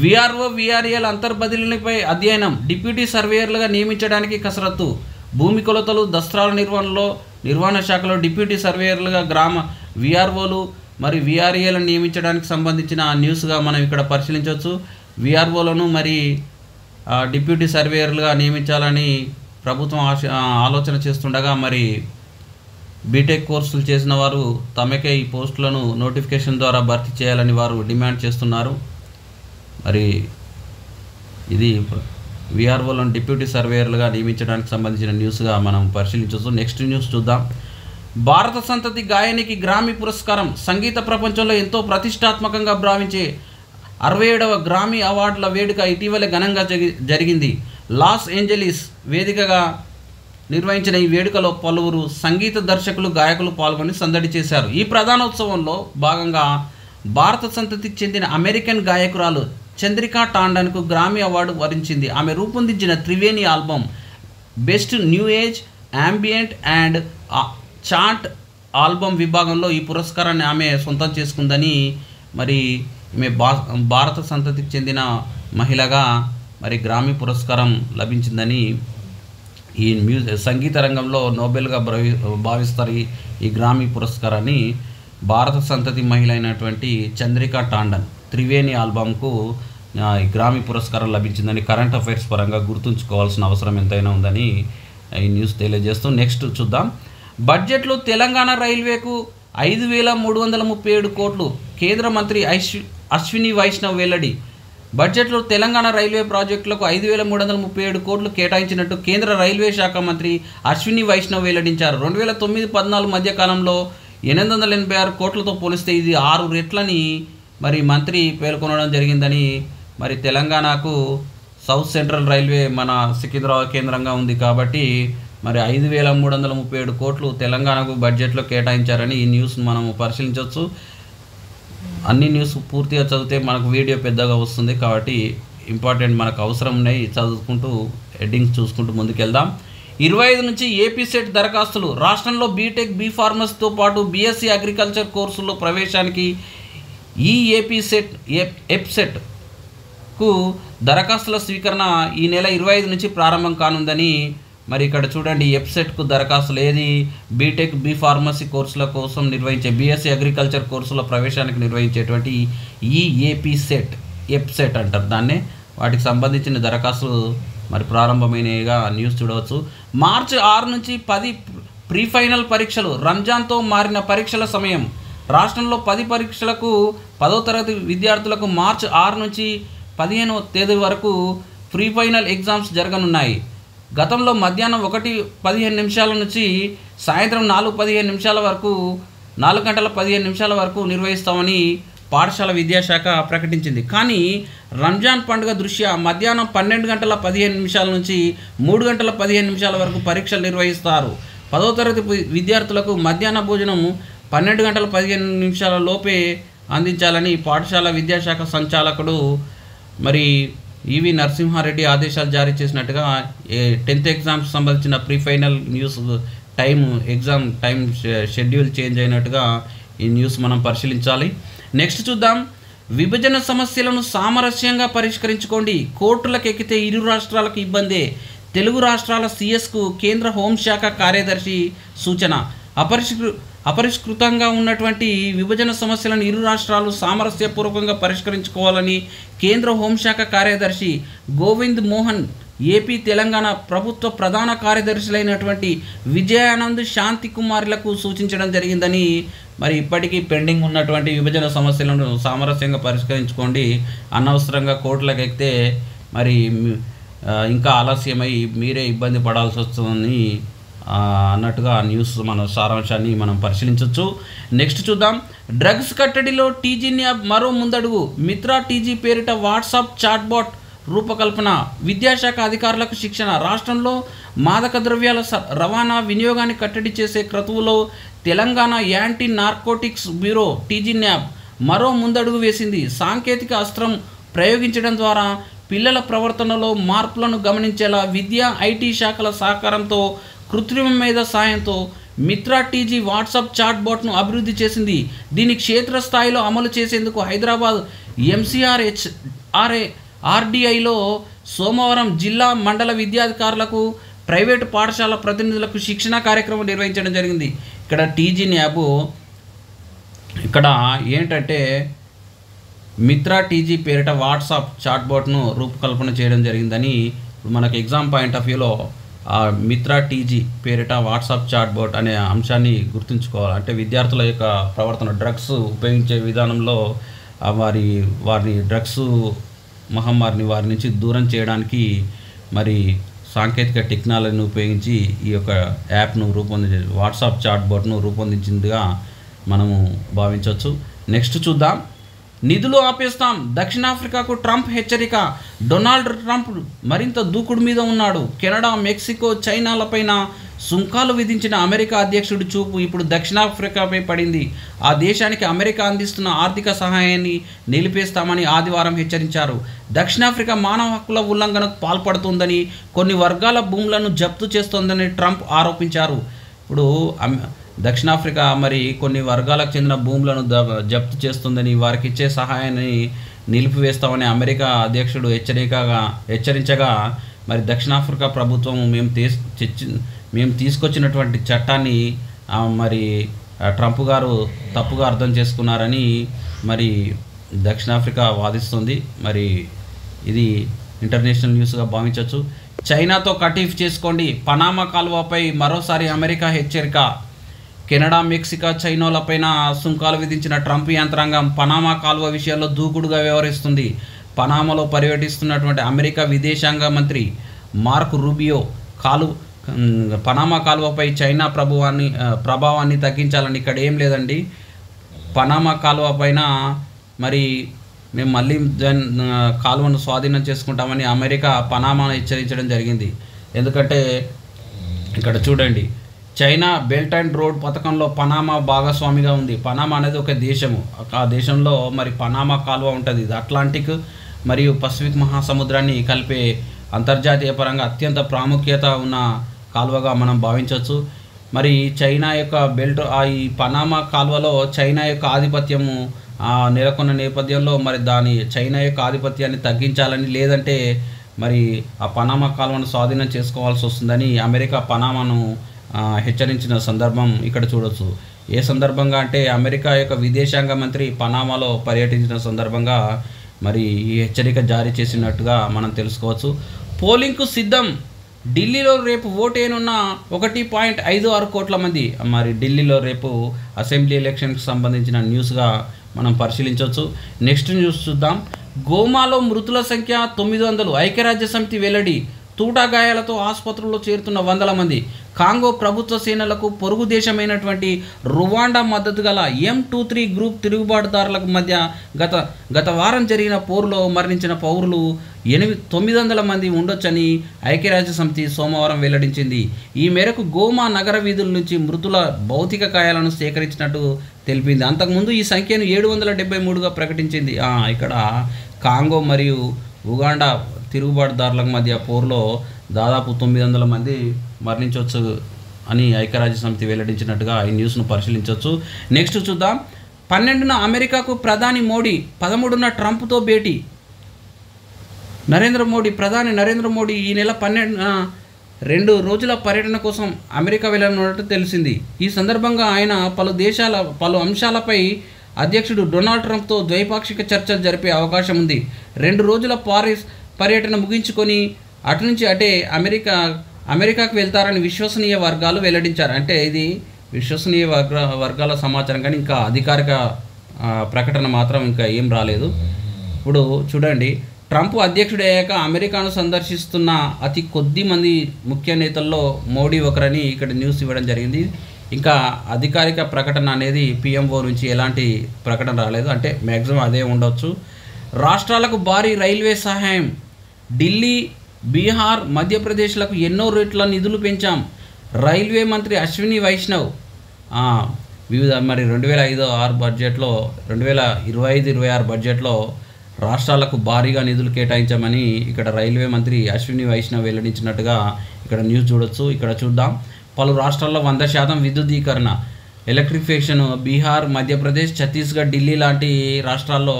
విఆర్ఓ విఆర్ఏల అంతర్బదిలీపై అధ్యయనం, డిప్యూటీ సర్వేయర్లుగా నియమించడానికి కసరత్తు, భూమి కొలతలు దస్త్రాల నిర్వహణ శాఖలో డిప్యూటీ సర్వేయర్లుగా గ్రామ విఆర్ఓలు మరి విఆర్ఏలను నియమించడానికి సంబంధించిన న్యూస్గా మనం ఇక్కడ పరిశీలించవచ్చు. విఆర్ఓలను మరి డిప్యూటీ సర్వేయర్లుగా నియమించాలని ప్రభుత్వం ఆలోచన చేస్తుండగా మరి బీటెక్ కోర్సులు చేసిన వారు తమకే ఈ పోస్టులను నోటిఫికేషన్ ద్వారా భర్తీ చేయాలని వారు డిమాండ్ చేస్తున్నారు. మరి ఇది విఆర్ఓలను డిప్యూటీ సర్వేయర్లుగా నియమించడానికి సంబంధించిన న్యూస్గా మనం పరిశీలించవచ్చు. నెక్స్ట్ న్యూస్ చూద్దాం. భారత సంతతి గాయనికి గ్రామీ పురస్కారం, సంగీత ప్రపంచంలో ఎంతో ప్రతిష్టాత్మకంగా భావించే 67వ గ్రామీ అవార్డుల వేడుక ఇటీవలే ఘనంగా జరిగింది. లాస్ ఏంజలీస్ వేదికగా నిర్వహించిన ఈ వేడుకలో పలువురు సంగీత దర్శకులు, గాయకులు పాల్గొని సందడి చేశారు. ఈ ప్రధానోత్సవంలో భాగంగా భారత సంతతికి చెందిన అమెరికన్ గాయకురాలు చంద్రికా టాండన్కు గ్రామీ అవార్డు వరించింది. ఆమె రూపొందించిన Triveni album best new age ambient and chant album విభాగంలో ఈ పురస్కారాన్ని ఆమె సొంతం చేసుకుందని మరి ఈమె భారత సంతతికి చెందిన మహిళగా మరి గ్రామీ పురస్కారం లభించిందని ఈ సంగీత రంగంలో నోబెల్గా భావిస్తారు ఈ గ్రామీ పురస్కారాన్ని. భారత సంతతి మహిళ అయినటువంటి చంద్రికా టాండన్ త్రివేణి ఆల్బమ్కు ఈ గ్రామీ పురస్కారం లభించిందని కరెంట్ అఫైర్స్ పరంగా గుర్తుంచుకోవాల్సిన అవసరం ఎంతైనా ఉందని ఈ న్యూస్ తెలియజేస్తూ నెక్స్ట్ చూద్దాం. బడ్జెట్లో తెలంగాణ రైల్వేకు 5,337 కోట్లు, కేంద్ర మంత్రి అశ్విని వైష్ణవ్ వెల్లడి. బడ్జెట్లో తెలంగాణ రైల్వే ప్రాజెక్టులకు 5,337 కోట్లు కేటాయించినట్టు కేంద్ర రైల్వే శాఖ మంత్రి అశ్విని వైష్ణవ్ వెల్లడించారు. 2009-14 మధ్య కాలంలో 886 కోట్లతో పోలిస్తే ఇది 6 రెట్లని మరి మంత్రి పేర్కొనడం జరిగిందని. మరి తెలంగాణకు సౌత్ సెంట్రల్ రైల్వే మన సికింద్రాబాద్ కేంద్రంగా ఉంది కాబట్టి మరి 5,337 కోట్లు తెలంగాణకు బడ్జెట్లో కేటాయించారని ఈ న్యూస్ను మనము పరిశీలించవచ్చు. అన్ని న్యూస్ పూర్తిగా చదివితే మనకు వీడియో పెద్దగా వస్తుంది కాబట్టి ఇంపార్టెంట్ మనకు అవసరం ఉన్నాయి చదువుకుంటూ హెడ్డింగ్స్ చూసుకుంటూ ముందుకెళ్దాం. 25 నుంచి ఏపీ సెట్ దరఖాస్తులు, రాష్ట్రంలో బీటెక్, బీ ఫార్మసీతో పాటు బీఎస్సీ అగ్రికల్చర్ కోర్సుల్లో ప్రవేశానికి ఈ ఏపీ సెట్ ఎప్సెట్ కు దరఖాస్తుల స్వీకరణ ఈ నెల 25 నుంచి ప్రారంభం కానుందని మరి ఇక్కడ చూడండి. ఎప్సెట్కు దరఖాస్తులు ఏది బీటెక్ బీ ఫార్మసీ కోర్సుల కోసం నిర్వహించే బీఎస్సీ అగ్రికల్చర్ కోర్సుల ప్రవేశానికి నిర్వహించేటువంటి ఈఏపీ సెట్ ఎప్సెట్ అంటారు దాన్నే. వాటికి సంబంధించిన దరఖాస్తులు మరి ప్రారంభమైనగా న్యూస్ చూడవచ్చు. మార్చి 6 నుంచి 10 ప్రీ ఫైనల్ పరీక్షలు. రంజాన్తో మారిన పరీక్షల సమయం. రాష్ట్రంలో 10 పరీక్షలకు 10వ తరగతి విద్యార్థులకు మార్చి 6 నుంచి 15వ తేదీ వరకు ప్రీ ఫైనల్ ఎగ్జామ్స్ జరగనున్నాయి. గతంలో మధ్యాహ్నం 1:15 నుంచి సాయంత్రం 4:15 వరకు 4 గంటల 15 నిమిషాల వరకు నిర్వహిస్తామని పాఠశాల విద్యాశాఖ ప్రకటించింది. కానీ రంజాన్ పండుగ దృష్ట్యా మధ్యాహ్నం 12:15 నుంచి 3:15 వరకు పరీక్షలు నిర్వహిస్తారు. 10వ తరగతి విద్యార్థులకు మధ్యాహ్న భోజనం 12:15 లోపే అందించాలని పాఠశాల విద్యాశాఖ సంచాలకుడు మరి ఈవి నరసింహారెడ్డి ఆదేశాలు జారీ చేసినట్టుగా 10th ఎగ్జామ్స్ సంబంధించిన pre final news exam time schedule change అయినట్టుగా ఈ న్యూస్ మనం పరిశీలించాలి. నెక్స్ట్ చూద్దాం. విభజన సమస్యలను సామరస్యంగా పరిష్కరించుకోండి. కోర్టులకు ఎక్కితే ఇరు రాష్ట్రాలకు ఇబ్బందే. తెలుగు రాష్ట్రాల సీఎస్కు కేంద్ర హోంశాఖ కార్యదర్శి సూచన. అపరిష్కృతంగా ఉన్నటువంటి విభజన సమస్యలను ఇరు రాష్ట్రాలు సామరస్యపూర్వకంగా పరిష్కరించుకోవాలని కేంద్ర హోంశాఖ కార్యదర్శి గోవింద్ మోహన్ ఏపీ తెలంగాణ ప్రభుత్వ ప్రధాన కార్యదర్శులైనటువంటి విజయానంద్ శాంతి కుమార్లకు సూచించడం జరిగిందని. మరి ఇప్పటికీ పెండింగ్ ఉన్నటువంటి విభజన సమస్యలను సామరస్యంగా పరిష్కరించుకోండి. అనవసరంగా కోర్టులకు ఎక్కితే మరి ఇంకా ఆలస్యమై మీరే ఇబ్బంది పడాల్సి వస్తుందని అన్నట్టుగా న్యూస్ మన సారాంశాన్ని మనం పరిశీలించవచ్చు. నెక్స్ట్ చూద్దాం. డ్రగ్స్ కట్టడిలో టీజీ న్యాబ్ మరో ముందడుగు. మిత్రా టీజీ పేరిట వాట్సాప్ చాట్బాట్ రూపకల్పన. విద్యాశాఖ అధికారులకు శిక్షణ. రాష్ట్రంలో మాదక ద్రవ్యాల రవాణా వినియోగాన్ని కట్టడి చేసే క్రతువులో Telangana anti narcotics bureau TG NAB మరో ముందడుగు వేసింది. సాంకేతిక అస్త్రం ప్రయోగించడం ద్వారా పిల్లల ప్రవర్తనలో మార్పులను గమనించేలా విద్యా ఐటీ శాఖల సహకారంతో కృత్రిమ మేధ సాయంతో మిత్రా టీజీ వాట్సాప్ చాట్బాట్ను అభివృద్ధి చేసింది. దీని క్షేత్రస్థాయిలో అమలు చేసేందుకు హైదరాబాద్ ఆర్డీఐలో సోమవారం జిల్లా మండల విద్యాధికారులకు ప్రైవేటు పాఠశాల ప్రతినిధులకు శిక్షణ కార్యక్రమం నిర్వహించడం జరిగింది. ఇక్కడ టీజీ న్యాబ్ ఇక్కడ ఏంటంటే మిత్రా టీజీ పేరిట వాట్సాప్ చాట్బాట్ను రూపకల్పన చేయడం జరిగిందని మనకు ఎగ్జామ్ పాయింట్ ఆఫ్ వ్యూలో మిత్రా టీజీ పేరిట వాట్సాప్ చాట్బాట్ అనే అంశాన్ని గుర్తుంచుకోవాలి. అంటే విద్యార్థుల యొక్క ప్రవర్తన డ్రగ్స్ ఉపయోగించే విధానంలో వారిని డ్రగ్స్ మహమ్మారిని వారి నుంచి దూరం చేయడానికి మరి సాంకేతిక టెక్నాలజీని ఉపయోగించి ఈ యొక్క యాప్ను వాట్సాప్ చాట్బాట్ను రూపొందించిందిగా మనము భావించవచ్చు. నెక్స్ట్ చూద్దాం. నిధులు ఆపేస్తాం. దక్షిణాఫ్రికాకు ట్రంప్ హెచ్చరిక. డొనాల్డ్ ట్రంప్ మరింత దూకుడు మీద ఉన్నాడు. కెనడా, మెక్సికో, చైనాలపైన సుంకాలు విధించిన అమెరికా అధ్యక్షుడి చూపు ఇప్పుడు దక్షిణాఫ్రికాపై పడింది. ఆ దేశానికి అమెరికా అందిస్తున్న ఆర్థిక సహాయాన్ని నిలిపేస్తామని ఆదివారం హెచ్చరించారు. దక్షిణాఫ్రికా మానవ హక్కుల ఉల్లంఘనకు పాల్పడుతుందని, కొన్ని వర్గాల భూములను జప్తు చేస్తోందని ట్రంప్ ఆరోపించారు. ఇప్పుడు దక్షిణాఫ్రికా మరి కొన్ని వర్గాలకు చెందిన భూములను జప్తు చేస్తుందని, వారికి ఇచ్చే సహాయాన్ని నిలిపివేస్తామని అమెరికా అధ్యక్షుడు హెచ్చరించగా మరి దక్షిణాఫ్రికా ప్రభుత్వం మేము తీసుకొచ్చినటువంటి చట్టాన్ని మరి ట్రంప్ గారు తప్పుగా అర్థం చేసుకున్నారని మరి దక్షిణాఫ్రికా వాదిస్తుంది. మరి ఇది ఇంటర్నేషనల్ న్యూస్గా భావించవచ్చు. చైనాతో కటీఫ్ చేసుకోండి. పనామా కాలువపై మరోసారి అమెరికా హెచ్చరిక. కెనడా, మెక్సికో, చైనాలపైన సుంకాలు విధించిన ట్రంప్ యంత్రాంగం పనామా కాలువ విషయాల్లో దూకుడుగా వ్యవహరిస్తుంది. పనామాలో పర్యటిస్తున్నటువంటి అమెరికా విదేశాంగ మంత్రి మార్క్ రూబియో పనామా కాలువపై చైనా ప్రభావాన్ని తగ్గించాలని, ఇక్కడ ఏం లేదండి, పనామా కాలువ పైన మరి మేము మళ్ళీ కాలువను స్వాధీనం చేసుకుంటామని అమెరికా పనామాను హెచ్చరించడం జరిగింది. ఎందుకంటే ఇక్కడ చూడండి, చైనా బెల్ట్ అండ్ రోడ్ పథకంలో పనామా భాగస్వామిగా ఉంది. పనామా అనేది ఒక దేశము. ఆ దేశంలో మరి పనామా కాలువ ఉంటుంది. ఇది అట్లాంటిక్ మరియు పసిఫిక్ మహాసముద్రాన్ని కలిపే అంతర్జాతీయ పరంగా అత్యంత ప్రాముఖ్యత ఉన్న కాలువగా మనం భావించవచ్చు. మరి చైనా యొక్క బెల్ట్ ఈ పనామా కాలువలో చైనా యొక్క ఆధిపత్యము నెలకొన్న నేపథ్యంలో మరి చైనా యొక్క ఆధిపత్యాన్ని తగ్గించాలని, లేదంటే మరి ఆ పనామా కాలువను స్వాధీనం చేసుకోవాల్సి వస్తుందని అమెరికా పనామాను హెచ్చరించిన సందర్భం ఇక్కడ చూడొచ్చు. ఏ సందర్భంగా అంటే అమెరికా యొక్క విదేశాంగ మంత్రి పనామాలో పర్యటించిన సందర్భంగా మరి ఈ హెచ్చరిక జారీ చేసినట్టుగా మనం తెలుసుకోవచ్చు. పోలింగ్కు సిద్ధం, ఢిల్లీలో రేపు ఓటేనున్న 1.56 కోట్ల మంది. మరి ఢిల్లీలో రేపు అసెంబ్లీ ఎలక్షన్కి సంబంధించిన న్యూస్గా మనం పరిశీలించవచ్చు. నెక్స్ట్ న్యూస్ చూద్దాం. గోమాలో మృతుల సంఖ్య 900, ఐక్యరాజ్య సమితి వెల్లడి. తూటా గాయాలతో ఆసుపత్రుల్లో చేరుతున్న వందల మంది. కాంగో ప్రభుత్వ సేనలకు పొరుగు దేశమైనటువంటి రువాండా మద్దతు గల M23 గ్రూప్ తిరుగుబాటుదారులకు మధ్య గత వారం జరిగిన పోరులో మరణించిన పౌరులు 900 మంది ఉండొచ్చని ఐక్యరాజ్య సమితి సోమవారం వెల్లడించింది. ఈ మేరకు గోమా నగర వీధుల నుంచి మృతుల భౌతిక కాయాలను సేకరించినట్టు తెలిపింది. అంతకుముందు ఈ సంఖ్యను 773గా ప్రకటించింది. ఇక్కడ కాంగో మరియు ఉగాండా తిరుగుబాటుదారులకు మధ్య పోరులో దాదాపు 900 మంది మరణించవచ్చు అని ఐక్యరాజ్య సమితి వెల్లడించినట్టుగా ఈ న్యూస్ను పరిశీలించవచ్చు. నెక్స్ట్ చూద్దాం. 12న అమెరికాకు ప్రధాని మోడీ, 13న ట్రంప్తో భేటీ. ప్రధాని నరేంద్ర మోడీ ఈ నెల 12న 2 రోజుల పర్యటన కోసం అమెరికా వెళ్ళనున్నట్టు తెలిసింది. ఈ సందర్భంగా ఆయన పలు అంశాలపై అధ్యక్షుడు డొనాల్డ్ ట్రంప్తో ద్వైపాక్షిక చర్చలు జరిపే అవకాశం ఉంది. 2 రోజుల పారిస్ పర్యటన ముగించుకొని అటు నుంచి అటే అమెరికాకు వెళ్తారని విశ్వసనీయ వర్గాలు వెల్లడించారు. అంటే ఇది విశ్వసనీయ వర్గాల సమాచారం, కానీ ఇంకా అధికారిక ప్రకటన మాత్రం ఇంకా ఏం రాలేదు. ఇప్పుడు చూడండి, ట్రంప్ అధ్యక్షుడయ్యాక అమెరికాను సందర్శిస్తున్న అతి కొద్ది మంది ముఖ్య నేతల్లో మోడీ ఒకరని ఇక్కడ న్యూస్ ఇవ్వడం జరిగింది. ఇంకా అధికారిక ప్రకటన అనేది PMO నుంచి ఎలాంటి ప్రకటన రాలేదు, అంటే మ్యాక్సిమం అదే ఉండొచ్చు. రాష్ట్రాలకు భారీ రైల్వే సహాయం. ఢిల్లీ, బీహార్, మధ్యప్రదేశ్లకు ఎన్నో రేట్ల నిధులు పెంచాం. రైల్వే మంత్రి అశ్విని వైష్ణవ్ వివిధ 2025-26 బడ్జెట్లో 2025-26 బడ్జెట్లో రాష్ట్రాలకు భారీగా నిధులు కేటాయించామని ఇక్కడ రైల్వే మంత్రి అశ్విని వైష్ణవ్ వెల్లడించినట్టుగా ఇక్కడ న్యూస్ చూడొచ్చు. ఇక్కడ చూద్దాం. పలు రాష్ట్రాల్లో 100% విద్యుదీకరణ, ఎలక్ట్రిఫికేషన్. బీహార్, మధ్యప్రదేశ్, ఛత్తీస్గఢ్, ఢిల్లీ లాంటి రాష్ట్రాల్లో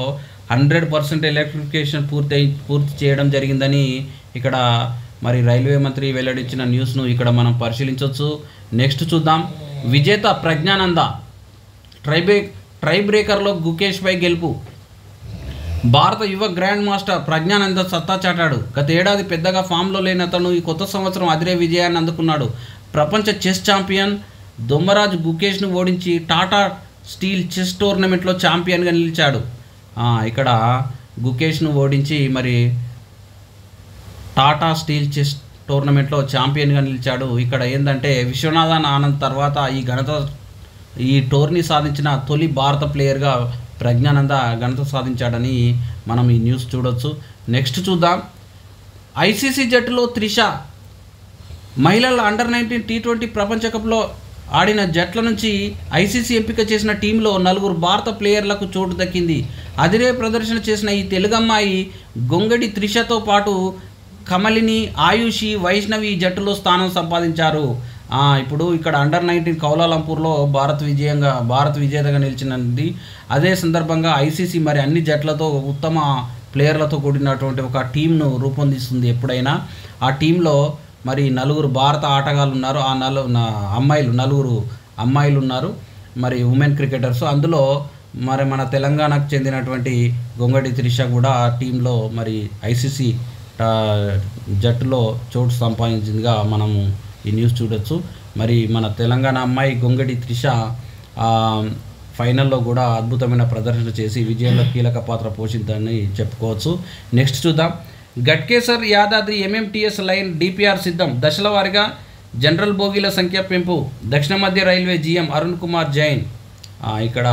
100% ఎలక్ట్రిఫికేషన్ పూర్తి చేయడం జరిగిందని ఇక్కడ మరి రైల్వే మంత్రి వెల్లడించిన న్యూస్ను ఇక్కడ మనం పరిశీలించవచ్చు. నెక్స్ట్ చూద్దాం. విజేత ప్రజ్ఞానంద, ట్రై బ్రేకర్లో గుకేష్పై గెలుపు. భారత యువ గ్రాండ్ మాస్టర్ ప్రజ్ఞానంద సత్తా చాటాడు. గత ఏడాది పెద్దగా ఫామ్లో లేని అతను ఈ కొత్త సంవత్సరం అదిరే విజయాన్ని అందుకున్నాడు. ప్రపంచ చెస్ ఛాంపియన్ దొమ్మరాజు గుకేష్ను ఓడించి టాటా స్టీల్ చెస్ టోర్నమెంట్లో ఛాంపియన్గా నిలిచాడు. ఇక్కడ గుకేష్ను ఓడించి మరి టాటా స్టీల్ చెస్ టోర్నమెంట్లో ఛాంపియన్గా నిలిచాడు. ఇక్కడ ఏంటంటే విశ్వనాథన్ ఆనంద్ తర్వాత ఈ టోర్నీ సాధించిన తొలి భారత ప్లేయర్గా ప్రజ్ఞానంద ఘనత సాధించాడని మనం ఈ న్యూస్ చూడొచ్చు. నెక్స్ట్ చూద్దాం. ICC జట్టులో త్రిష. మహిళల అండర్-19 T20 ప్రపంచ కప్లో ఆడిన జట్ల నుంచి ICC ఎంపిక చేసిన టీంలో 4 భారత ప్లేయర్లకు చోటు దక్కింది. అదిరే ప్రదర్శన చేసిన ఈ తెలుగమ్మాయి గొంగడి త్రిషతో పాటు కమలిని, ఆయుషి, వైష్ణవి జట్టులో స్థానం సంపాదించారు. ఇప్పుడు ఇక్కడ అండర్-19 కౌలాలంపూర్లో భారత్ విజేతగా నిలిచినది. అదే సందర్భంగా ICC మరి అన్ని జట్లతో ఉత్తమ ప్లేయర్లతో కూడినటువంటి ఒక టీంను రూపొందిస్తుంది. ఎప్పుడైనా ఆ టీంలో మరి 4 భారత ఆటగాళ్ళు ఉన్నారు. ఆ 4 అమ్మాయిలు ఉన్నారు, మరి ఉమెన్ క్రికెటర్స్. అందులో మరి మన తెలంగాణకు చెందినటువంటి గొంగడి త్రిష కూడా ఆ టీంలో మరి ICC జట్టులో చోటు సంపాదించిందిగా మనము ఈ న్యూస్ చూడొచ్చు. మరి మన తెలంగాణ అమ్మాయి గొంగడి త్రిష ఫైనల్లో కూడా అద్భుతమైన ప్రదర్శన చేసి విజయంలో కీలక పాత్ర పోషిందని చెప్పుకోవచ్చు. నెక్స్ట్ చూద్దాం. Ghatkesar Yadadri MMTS line DPR సిద్ధం. దశల వారీగా జనరల్ బోగీల సంఖ్య పెంపు. దక్షిణ మధ్య రైల్వే GM అరుణ్ కుమార్ జైన్. ఇక్కడ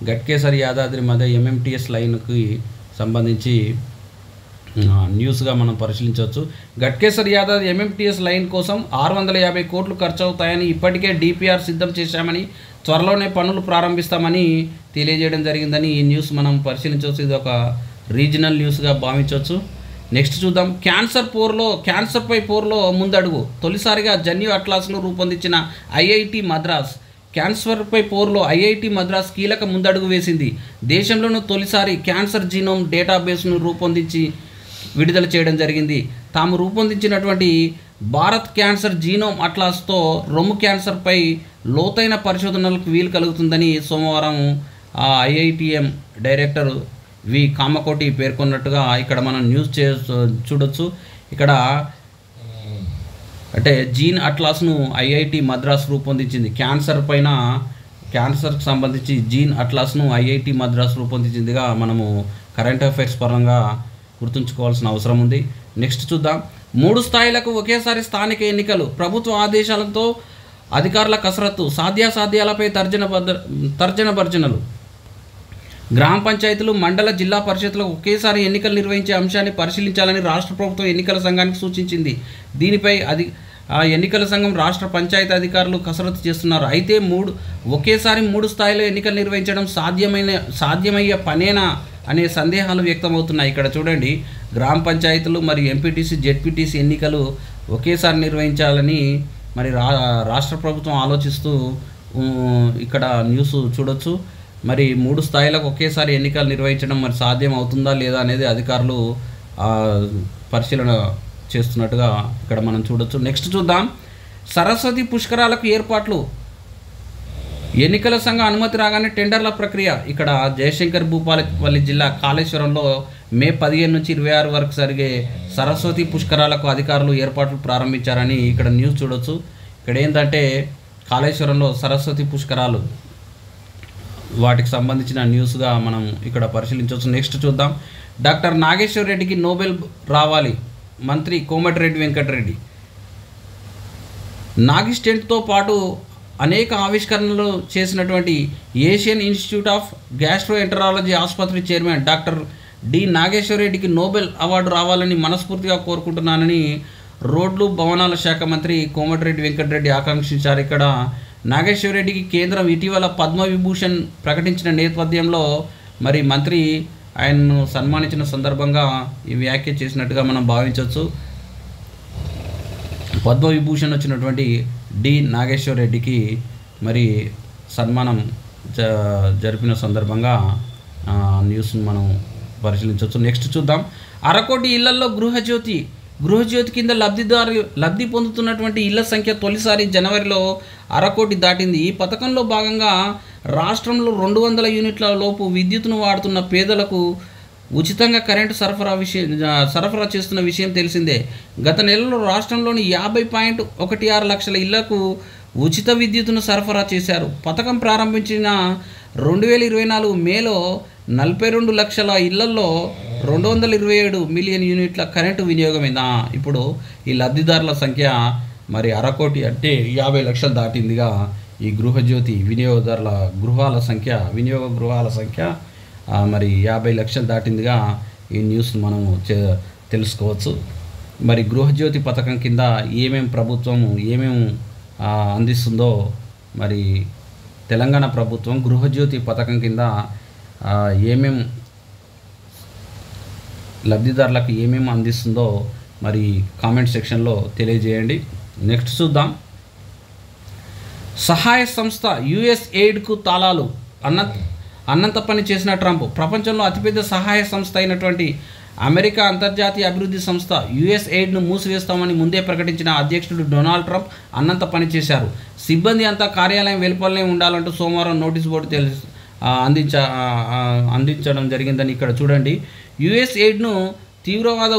గట్కేసర్ యాదాద్రి మధ్య MMTS లైన్కి సంబంధించి న్యూస్గా మనం పరిశీలించవచ్చు. గట్కేసర్ యాదాద్రి MMTS లైన్ కోసం 650 కోట్లు ఖర్చు అవుతాయని, ఇప్పటికే DPR సిద్ధం చేశామని, త్వరలోనే పనులు ప్రారంభిస్తామని తెలియజేయడం జరిగిందని ఈ న్యూస్ మనం పరిశీలించవచ్చు. ఇది ఒక రీజనల్ న్యూస్గా భావించవచ్చు. నెక్స్ట్ చూద్దాం. క్యాన్సర్పై పోరులో ముందడుగు. తొలిసారిగా జన్యు అట్లాస్ను రూపొందించిన IIT మద్రాస్. క్యాన్సర్పై పోరులో ఐఐటి మద్రాస్ కీలక ముందడుగు వేసింది. దేశంలోనూ తొలిసారి క్యాన్సర్ జీనోమ్ డేటాబేస్ను రూపొందించి విడుదల చేయడం జరిగింది. తాము రూపొందించినటువంటి భారత్ క్యాన్సర్ జీనోమ్ అట్లాస్తో రొమ్ము క్యాన్సర్పై లోతైన పరిశోధనలకు వీలు కలుగుతుందని సోమవారం ఐఐటిఎం డైరెక్టర్ వి కామకోటి పేర్కొన్నట్టుగా ఇక్కడ మనం న్యూస్ చూడొచ్చు. ఇక్కడ అంటే జీన్ అట్లాస్ను ఐఐటి మద్రాస్ రూపొందించింది. క్యాన్సర్కి సంబంధించి జీన్ అట్లాస్ను ఐఐటి మద్రాస్ రూపొందించిందిగా మనము కరెంట్ అఫైర్స్ పరంగా గుర్తుంచుకోవాల్సిన అవసరం ఉంది. నెక్స్ట్ చూద్దాం. 3 స్థాయిలకు ఒకేసారి స్థానిక ఎన్నికలు, ప్రభుత్వ ఆదేశాలతో అధికారుల కసరత్తు, సాధ్యాసాధ్యాలపై తర్జన భర్జనలు. గ్రామ పంచాయతీలు, మండల, జిల్లా పరిషత్లకు ఒకేసారి ఎన్నికలు నిర్వహించే అంశాన్ని పరిశీలించాలని రాష్ట్ర ప్రభుత్వం ఎన్నికల సంఘానికి సూచించింది. దీనిపై ఎన్నికల సంఘం, రాష్ట్ర పంచాయతీ అధికారులు కసరత్తు చేస్తున్నారు. అయితే ఒకేసారి 3 స్థాయిలో ఎన్నికలు నిర్వహించడం సాధ్యమయ్యే పనేనా అనే సందేహాలు వ్యక్తమవుతున్నాయి. ఇక్కడ చూడండి, గ్రామ పంచాయతీలు మరియు ఎంపీటీసీ, జెడ్పీటీసీ ఎన్నికలు ఒకేసారి నిర్వహించాలని మరి రాష్ట్ర ప్రభుత్వం ఆలోచిస్తూ ఇక్కడ న్యూస్ చూడొచ్చు. మరి 3 స్థాయిలకు ఒకేసారి ఎన్నికలు నిర్వహించడం మరి సాధ్యం అవుతుందా లేదా అనేది అధికారులు పరిశీలన చేస్తున్నట్టుగా ఇక్కడ మనం చూడొచ్చు. నెక్స్ట్ చూద్దాం. సరస్వతి పుష్కరాలకు ఏర్పాట్లు, ఎన్నికల సంఘ అనుమతి రాగానే టెండర్ల ప్రక్రియ. ఇక్కడ జయశంకర్ భూపాలపల్లి జిల్లా కాళేశ్వరంలో మే 15 నుంచి 26 వరకు జరిగే సరస్వతి పుష్కరాలకు అధికారులు ఏర్పాట్లు ప్రారంభించారని ఇక్కడ న్యూస్ చూడొచ్చు. ఇక్కడ ఏంటంటే కాళేశ్వరంలో సరస్వతి పుష్కరాలు, వాటికి సంబంధించిన న్యూస్గా మనం ఇక్కడ పరిశీలించవచ్చు. నెక్స్ట్ చూద్దాం. డాక్టర్ నాగేశ్వర్ రెడ్డికి నోబెల్ రావాలి, మంత్రి కోమటిరెడ్డి వెంకటరెడ్డి. నాగిస్టెంట్తో పాటు అనేక ఆవిష్కరణలు చేసినటువంటి ఏషియన్ ఇన్స్టిట్యూట్ ఆఫ్ గ్యాస్ట్రోఎంటరాలజీ ఆసుపత్రి చైర్మన్ డాక్టర్ డి నాగేశ్వర్ రెడ్డికి నోబెల్ అవార్డు రావాలని మనస్ఫూర్తిగా కోరుకుంటున్నానని రోడ్లు భవనాల శాఖ మంత్రి కోమటిరెడ్డి వెంకటరెడ్డి ఆకాంక్షించారు. ఇక్కడ నాగేశ్వర్ రెడ్డికి కేంద్రం ఇటీవల పద్మవిభూషణ్ ప్రకటించిన నేపథ్యంలో మరి మంత్రి ఆయన్ను సన్మానించిన సందర్భంగా ఈ వ్యాఖ్య చేసినట్టుగా మనం భావించవచ్చు. పద్మవిభూషణ్ వచ్చినటువంటి డి నాగేశ్వర్ రెడ్డికి మరి సన్మానం జరిపిన సందర్భంగా న్యూస్ని మనం పరిశీలించవచ్చు. నెక్స్ట్ చూద్దాం. అరకోటి ఇళ్లలో గృహజ్యోతి కింద లబ్ధి పొందుతున్నటువంటి ఇళ్ల సంఖ్య తొలిసారి జనవరిలో అరకోటి దాటింది. ఈ పథకంలో భాగంగా రాష్ట్రంలో 200 యూనిట్ల లోపు విద్యుత్తును వాడుతున్న పేదలకు ఉచితంగా కరెంటు సరఫరా చేస్తున్న విషయం తెలిసిందే. గత నెలలో రాష్ట్రంలోని 50.16 లక్షల ఇళ్లకు ఉచిత విద్యుత్తును సరఫరా చేశారు. పథకం ప్రారంభించిన 2024 మేలో 42 లక్షల ఇళ్లలో 227 మిలియన్ యూనిట్ల కరెంటు వినియోగమైందా. ఇప్పుడు ఈ లబ్ధిదారుల సంఖ్య మరి అరకోటి అంటే 50 లక్షలు దాటిందిగా ఈ గృహజ్యోతి వినియోగ గృహాల సంఖ్య మరి 50 లక్షలు దాటిందిగా ఈ న్యూస్ మనం తెలుసుకోవచ్చు. మరి గృహజ్యోతి పథకం కింద ప్రభుత్వం ఏమేమి అందిస్తుందో, మరి తెలంగాణ ప్రభుత్వం గృహజ్యోతి పథకం కింద లబ్ధిదారులకు ఏమేమి అందిస్తుందో మరి కామెంట్ సెక్షన్లో తెలియజేయండి. నెక్స్ట్ చూద్దాం. సహాయ సంస్థ USAIDకు తాళాలు, అన్నంత పని చేసిన ట్రంప్. ప్రపంచంలో అతిపెద్ద సహాయ సంస్థ అయినటువంటి అమెరికా అంతర్జాతీయ అభివృద్ధి సంస్థ USAIDను మూసివేస్తామని ముందే ప్రకటించిన అధ్యక్షుడు డొనాల్డ్ ట్రంప్ అన్నంత పని చేశారు. సిబ్బంది అంతా కార్యాలయం వెలుపలనే ఉండాలంటూ సోమవారం నోటీస్ బోర్డు అందించడం జరిగిందని ఇక్కడ చూడండి. USAIDను తీవ్రవాద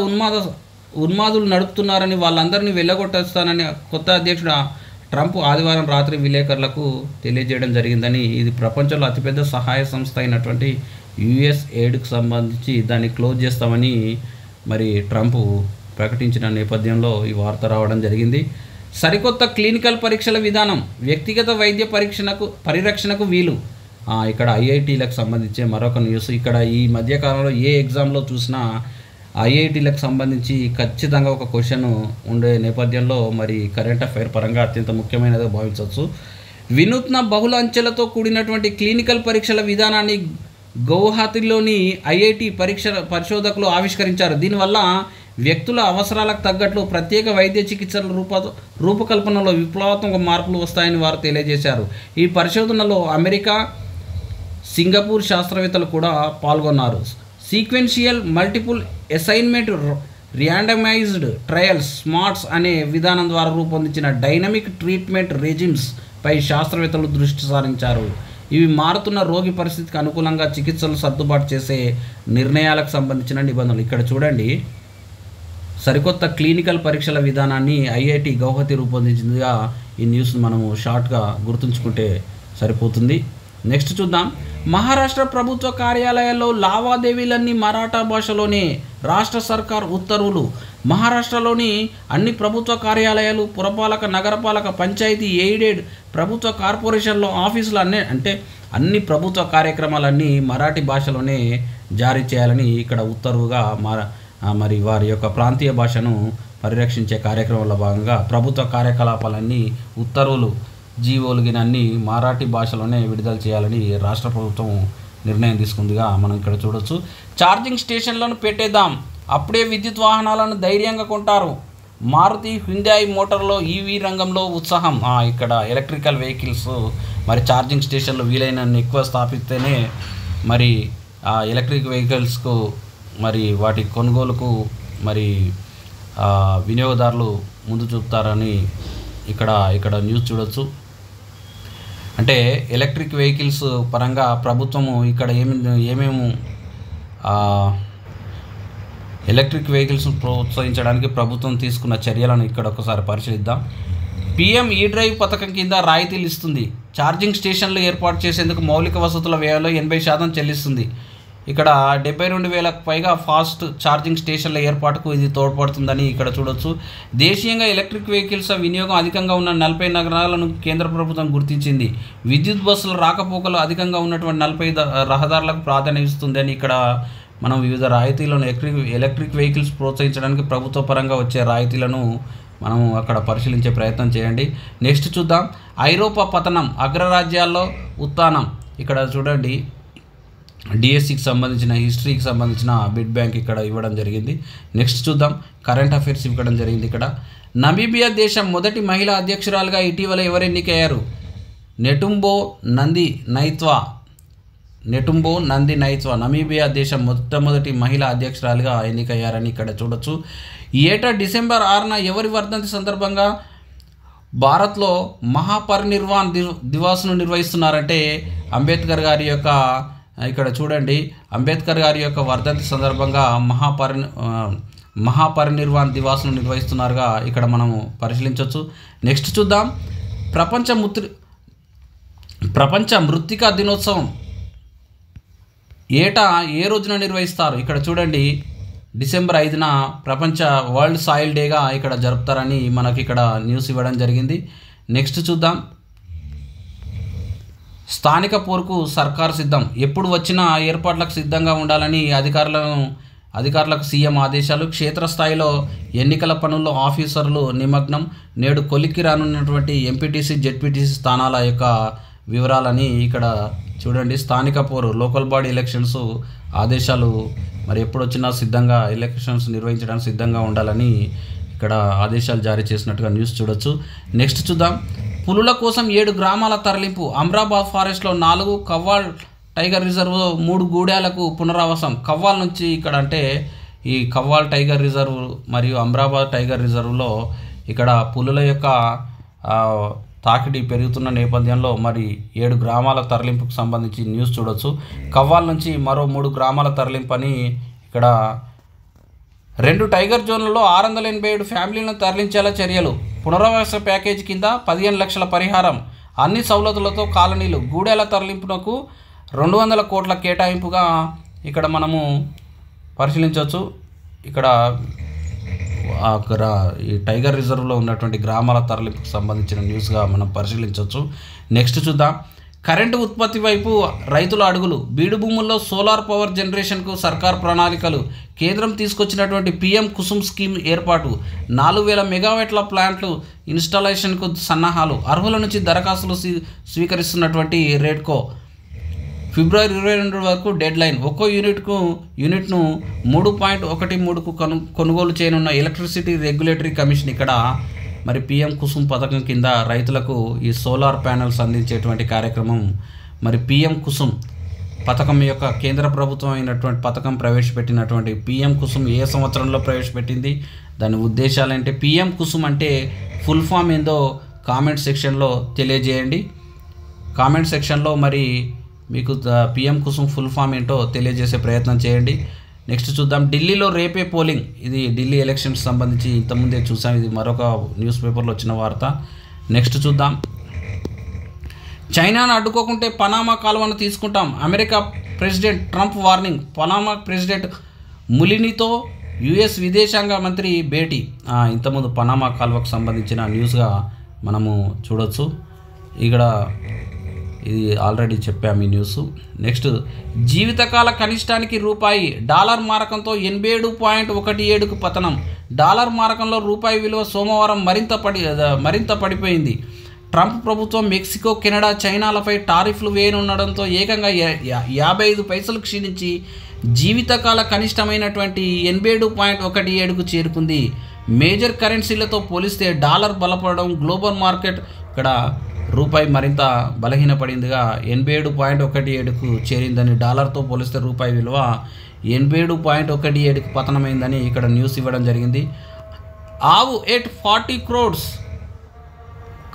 ఉన్మాదులు నడుపుతున్నారని, వాళ్ళందరినీ వెళ్ళగొట్టేస్తానని కొత్త అధ్యక్షుడు ట్రంప్ ఆదివారం రాత్రి విలేకరులకు తెలియజేయడం జరిగిందని. ఇది ప్రపంచంలో అతిపెద్ద సహాయ సంస్థ అయినటువంటి USAIDకు సంబంధించి దాన్ని క్లోజ్ చేస్తామని మరి ట్రంప్ ప్రకటించిన నేపథ్యంలో ఈ వార్త రావడం జరిగింది. సరికొత్త క్లినికల్ పరీక్షల విధానం, వ్యక్తిగత వైద్య పరిరక్షణకు వీలు. ఇక్కడ IITలకు సంబంధించి మరొక న్యూస్. ఇక్కడ ఈ మధ్యకాలంలో ఏ ఎగ్జామ్లో చూసినా IITలకు సంబంధించి ఖచ్చితంగా ఒక క్వశ్చన్ ఉండే నేపథ్యంలో మరి కరెంట్ అఫైర్ పరంగా అత్యంత ముఖ్యమైనదిగా భావించవచ్చు. వినూత్న బహుళ అంచెలతో కూడినటువంటి క్లినికల్ పరీక్షల విధానాన్ని గౌహతిలోని IIT పరిశోధకులు ఆవిష్కరించారు. దీనివల్ల వ్యక్తుల అవసరాలకు తగ్గట్లు ప్రత్యేక వైద్య చికిత్సల రూపకల్పనలో విప్లవాత్మక మార్పులు వస్తాయని వారు తెలియజేశారు. ఈ పరిశోధనలో అమెరికా, సింగపూర్ శాస్త్రవేత్తలు కూడా పాల్గొన్నారు. Sequential multiple assignment randomised trials smarts అనే విధానం ద్వారా రూపొందించిన డైనమిక్ ట్రీట్మెంట్ రెజిమ్స్ పై శాస్త్రవేత్తలు దృష్టి సారించారు. ఇవి మారుతున్న రోగి పరిస్థితికి అనుకూలంగా చికిత్సలు సర్దుబాటు చేసే నిర్ణయాలకు సంబంధించిన నిబంధనలు. ఇక్కడ చూడండి, సరికొత్త క్లినికల్ పరీక్షల విధానాన్ని ఐఐటి గౌహతి రూపొందించిందిగా ఈ న్యూస్ని మనము షార్ట్గా గుర్తుంచుకుంటే సరిపోతుంది. నెక్స్ట్ చూద్దాం. మహారాష్ట్ర ప్రభుత్వ కార్యాలయాల్లో లావాదేవీలన్నీ మరాఠా భాషలోనే, రాష్ట్ర సర్కార్ ఉత్తర్వులు. మహారాష్ట్రలోని అన్ని ప్రభుత్వ కార్యాలయాలు, పురపాలక, నగరపాలక, పంచాయతీ, ఎయిడెడ్ ప్రభుత్వ కార్పొరేషన్లో ఆఫీసులు అన్ని ప్రభుత్వ కార్యక్రమాలన్నీ మరాఠీ భాషలోనే జారీ చేయాలని ఇక్కడ ఉత్తర్వుగా మరి వారి యొక్క ప్రాంతీయ భాషను పరిరక్షించే కార్యక్రమంలో భాగంగా ప్రభుత్వ కార్యకలాపాలన్నీ ఉత్తర్వులు, జీవోలుగిన అన్ని మరాఠీ భాషలోనే విడుదల చేయాలని రాష్ట్ర ప్రభుత్వం నిర్ణయం తీసుకుందిగా మనం ఇక్కడ చూడొచ్చు. ఛార్జింగ్ స్టేషన్లను పెట్టేద్దాం, అప్పుడే విద్యుత్ వాహనాలను ధైర్యంగా కొంటారు. మారుతి హ్యుందాయ్ మోటార్లో ఈవీ రంగంలో ఉత్సాహం. ఇక్కడ ఎలక్ట్రికల్ వెహికల్స్ మరి ఛార్జింగ్ స్టేషన్లు వీలైనన్ని ఎక్కువ స్థాపిస్తేనే మరి ఎలక్ట్రిక్ వెహికల్స్కు మరి వాటి కొనుగోలుకు మరి వినియోగదారులు ముందు చూపుతారని ఇక్కడ న్యూస్ చూడొచ్చు. అంటే ఎలక్ట్రిక్ వెహికల్స్ పరంగా ప్రభుత్వము ఇక్కడ ఏమేమి ఎలక్ట్రిక్ వెహికల్స్ను ప్రోత్సహించడానికి ప్రభుత్వం తీసుకున్న చర్యలను ఇక్కడ ఒకసారి పరిశీలిద్దాం. పీఎం ఈ డ్రైవ్ పథకం కింద రాయితీలు ఇస్తుంది. ఛార్జింగ్ స్టేషన్లు ఏర్పాటు చేసేందుకు మౌలిక వసతుల వ్యయంలో 80% చెల్లిస్తుంది. ఇక్కడ 72,000కు పైగా ఫాస్ట్ ఛార్జింగ్ స్టేషన్ల ఏర్పాటుకు ఇది తోడ్పడుతుందని ఇక్కడ చూడొచ్చు. దేశీయంగా ఎలక్ట్రిక్ వెహికల్స్ వినియోగం అధికంగా ఉన్న 40 నగరాలను కేంద్ర ప్రభుత్వం గుర్తించింది. విద్యుత్ బస్సుల రాకపోకలు అధికంగా ఉన్నటువంటి 40 రహదారులకు ప్రాధాన్యత ఇస్తుంది అని ఇక్కడ మనం వివిధ రాయితీలను ఎలక్ట్రిక్ వెహికల్స్ ప్రోత్సహించడానికి ప్రభుత్వ పరంగా వచ్చే రాయితీలను మనం అక్కడ పరిశీలించే ప్రయత్నం చేయండి. నెక్స్ట్ చూద్దాం. ఐరోపా పతనం, అగ్రరాజ్యాల్లో ఉత్థానం. ఇక్కడ చూడండి, డిఎస్సికి సంబంధించిన హిస్టరీకి సంబంధించిన బిడ్ బ్యాంక్ ఇక్కడ ఇవ్వడం జరిగింది. నెక్స్ట్ చూద్దాం. కరెంట్ అఫైర్స్ ఇవ్వడం జరిగింది. ఇక్కడ నమీబియా దేశం మొదటి మహిళా అధ్యక్షురాలుగా ఇటీవల ఎవరు ఎన్నికయ్యారు? నెటుంబో నంది నైత్వా నమీబియా దేశం మొట్టమొదటి మహిళా అధ్యక్షురాలుగా ఎన్నికయ్యారని ఇక్కడ చూడొచ్చు. ఈ ఏటా డిసెంబర్ 6న ఎవరి వర్ధంతి సందర్భంగా భారత్లో మహాపరినిర్వాణ్ దివాస్ను నిర్వహిస్తున్నారంటే అంబేద్కర్ గారి యొక్క ఇక్కడ చూడండి, అంబేద్కర్ గారి యొక్క వర్ధంతి సందర్భంగా మహాపరినిర్వాణ్ దివాస్ను నిర్వహిస్తున్నారుగా ఇక్కడ మనము పరిశీలించవచ్చు. నెక్స్ట్ చూద్దాం. ప్రపంచ మృత్తికా దినోత్సవం ఏటా ఏ రోజున నిర్వహిస్తారు? ఇక్కడ చూడండి, డిసెంబర్ 5న ప్రపంచ వరల్డ్ సాయిల్ డేగా ఇక్కడ జరుపుతారని మనకి ఇక్కడ న్యూస్ ఇవ్వడం జరిగింది. నెక్స్ట్ చూద్దాం. స్థానిక పోరుకు సర్కారు సిద్ధం, ఎప్పుడు వచ్చినా ఏర్పాట్లకు సిద్ధంగా ఉండాలని అధికారులకు సీఎం ఆదేశాలు. క్షేత్రస్థాయిలో ఎన్నికల పనుల్లో ఆఫీసర్లు నిమగ్నం. నేడు కొలిక్కి రానున్నటువంటి ఎంపీటీసీ, జెడ్పీటీసీ స్థానాల యొక్క వివరాలని ఇక్కడ చూడండి. స్థానిక పోరు, లోకల్ బాడీ ఎలక్షన్స్ ఆదేశాలు మరి ఎప్పుడు వచ్చినా సిద్ధంగా ఎలక్షన్స్ నిర్వహించడానికి సిద్ధంగా ఉండాలని ఇక్కడ ఆదేశాలు జారీ చేసినట్టుగా న్యూస్ చూడొచ్చు. నెక్స్ట్ చూద్దాం. పులుల కోసం 7 గ్రామాల తరలింపు. అమ్రాబాద్ ఫారెస్ట్లో 4, కవ్వాల్ టైగర్ రిజర్వ్ 3 గూడెలకు పునరావాసం. కవ్వాల్ నుంచి ఇక్కడ అంటే ఈ కవ్వాల్ టైగర్ రిజర్వ్ మరియు అమ్రాబాద్ టైగర్ రిజర్వ్లో ఇక్కడ పులుల యొక్క తాకిడి పెరుగుతున్న నేపథ్యంలో మరి 7 గ్రామాల తరలింపుకు సంబంధించి న్యూస్ చూడొచ్చు. కవ్వాల్ నుంచి మరో 3 గ్రామాల తరలింపు అని ఇక్కడ 2 టైగర్ జోన్లలో 687 ఫ్యామిలీలను తరలించేలా చర్యలు. పునరావాస ప్యాకేజీ కింద 15 లక్షల పరిహారం. అన్ని సౌలతులతో కాలనీలు. గూడెల తరలింపునకు 200 కోట్ల కేటాయింపుగా ఇక్కడ మనము పరిశీలించవచ్చు. ఇక్కడ ఈ టైగర్ రిజర్వ్లో ఉన్నటువంటి గ్రామాల తరలింపుకు సంబంధించిన న్యూస్గా మనం పరిశీలించవచ్చు. నెక్స్ట్ చూద్దాం. కరెంటు ఉత్పత్తి వైపు రైతుల అడుగులు. బీడు భూముల్లో సోలార్ పవర్ జనరేషన్కు సర్కార్ ప్రణాళికలు. కేంద్రం తీసుకొచ్చినటువంటి పీఎం కుసుమ్ స్కీమ్ ఏర్పాటు. 4000 మెగావాట్ల ప్లాంట్లు ఇన్స్టాలేషన్కు సన్నాహాలు. అర్హుల నుంచి దరఖాస్తులు స్వీకరిస్తున్నటువంటి రేడ్కో. ఫిబ్రవరి 22 వరకు డెడ్ లైన్. ఒక్కో యూనిట్ను 3.13కు కొనుగోలు చేయనున్న ఎలక్ట్రిసిటీ రెగ్యులేటరీ కమిషన్. ఇక్కడ మరి పిఎం కుసుమ్ పథకం కింద రైతులకు ఈ సోలార్ ప్యానెల్స్ అందించేటువంటి కార్యక్రమం మరి పిఎం కుసుమ్ పథకం యొక్క కేంద్ర ప్రభుత్వం అయినటువంటి పథకం ప్రవేశపెట్టినటువంటి పిఎం కుసుమ్ ఏ సంవత్సరంలో ప్రవేశపెట్టింది, దాని ఉద్దేశాలు ఏంటి, పిఎం కుసుమ్ అంటే ఫుల్ ఫామ్ ఏందో కామెంట్ సెక్షన్లో తెలియజేయండి. కామెంట్ సెక్షన్లో మరి మీకు పిఎం కుసుమ్ ఫుల్ ఫామ్ ఏంటో తెలియజేసే ప్రయత్నం చేయండి. నెక్స్ట్ చూద్దాం. ఢిల్లీలో రేపే పోలింగ్. ఇది ఢిల్లీ ఎలక్షన్స్ సంబంధించి ఇంతకుముందే చూసాం, ఇది మరొక న్యూస్ పేపర్లో వచ్చిన వార్త. నెక్స్ట్ చూద్దాం. చైనాను అడ్డుకోకుంటే పనామా కాలువను తీసుకుంటాం. America president Trump warning. Panama president ములినితో యుఎస్ విదేశాంగ మంత్రి భేటీ. ఇంతకుముందు పనామా కాలువకు సంబంధించిన న్యూస్గా మనము చూడొచ్చు. ఇక్కడ ఇది ఆల్రెడీ చెప్పాము ఈ న్యూస్. నెక్స్ట్, జీవితకాల కనిష్టానికి రూపాయి. డాలర్ మారకంతో 87.17కు పతనం. డాలర్ మారకంలో రూపాయి విలువ సోమవారం మరింత పడిపోయింది. ట్రంప్ ప్రభుత్వం మెక్సికో, కెనడా, చైనాలపై టారిఫ్లు వేయనుండడంతో ఏకంగా 55 పైసలు క్షీణించి జీవితకాల కనిష్టమైనటువంటి 87.17కు చేరుకుంది. మేజర్ కరెన్సీలతో పోలిస్తే డాలర్ బలపడడం, గ్లోబల్ మార్కెట్ ఇక్కడ రూపాయి మరింత బలహీనపడిందిగా 87.17కు చేరిందని, డాలర్తో పోలిస్తే రూపాయి విలువ 87.17కు పతనమైందని ఇక్కడ న్యూస్ ఇవ్వడం జరిగింది. ఆవు ఎట్ 40 crores.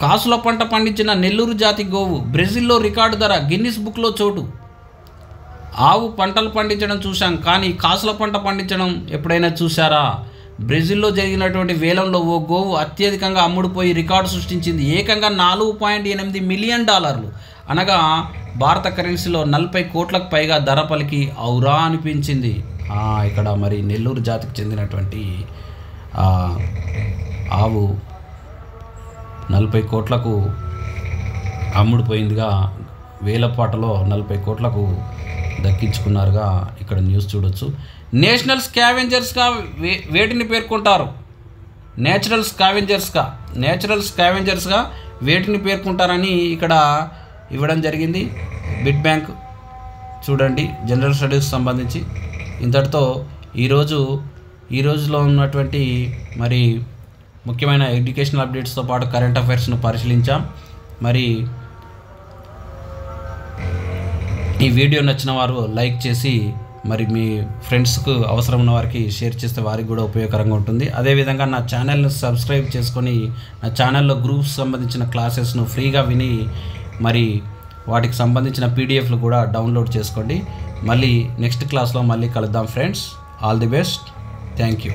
కాసుల పంట పండించిన నెల్లూరు జాతి గోవు. బ్రెజిల్లో రికార్డు ధర. గిన్నిస్ బుక్లో చోటు. ఆవు పంటలు పండించడం చూసాం, కానీ కాసుల పంట పండించడం ఎప్పుడైనా చూసారా? బ్రెజిల్లో జరిగినటువంటి వేలంలో ఓ గోవు అత్యధికంగా అమ్ముడుపోయి రికార్డు సృష్టించింది. ఏకంగా $4.8 మిలియన్, అనగా భారత కరెన్సీలో 40 కోట్లకు పైగా ధర పలికి ఔరా అనిపించింది. ఇక్కడ మరి నెల్లూరు జాతికి చెందినటువంటి ఆవు 40 కోట్లకు అమ్ముడుపోయిందిగా, వేలపాటలో 40 కోట్లకు దక్కించుకున్నారుగా ఇక్కడ న్యూస్ చూడొచ్చు. నేషనల్ స్కావెంజర్స్గా వేటిని పేర్కొంటారు? నేచురల్ స్కావెంజర్స్గా వేటిని పేర్కొంటారని ఇక్కడ ఇవ్వడం జరిగింది. బిడ్ బ్యాంక్ చూడండి, జనరల్ స్టడీస్ సంబంధించి. ఇంతటితో ఈ రోజులో ఉన్నటువంటి మరి ముఖ్యమైన ఎడ్యుకేషనల్ అప్డేట్స్తో పాటు కరెంట్ అఫైర్స్ను పరిశీలించాం. మరి ఈ వీడియో నచ్చిన వారు లైక్ చేసి మరి మీ ఫ్రెండ్స్కు అవసరం ఉన్న వారికి షేర్ చేస్తే వారికి కూడా ఉపయోగకరంగా ఉంటుంది. అదేవిధంగా నా ఛానల్ను సబ్స్క్రైబ్ చేసుకొని నా ఛానల్లో గ్రూప్స్ సంబంధించిన క్లాసెస్ను ఫ్రీగా విని మరి వాటికి సంబంధించిన పీడిఎఫ్లు కూడా డౌన్లోడ్ చేసుకోండి. మళ్ళీ నెక్స్ట్ క్లాస్లో మళ్ళీ కలుద్దాం friends. All the best. Thank you.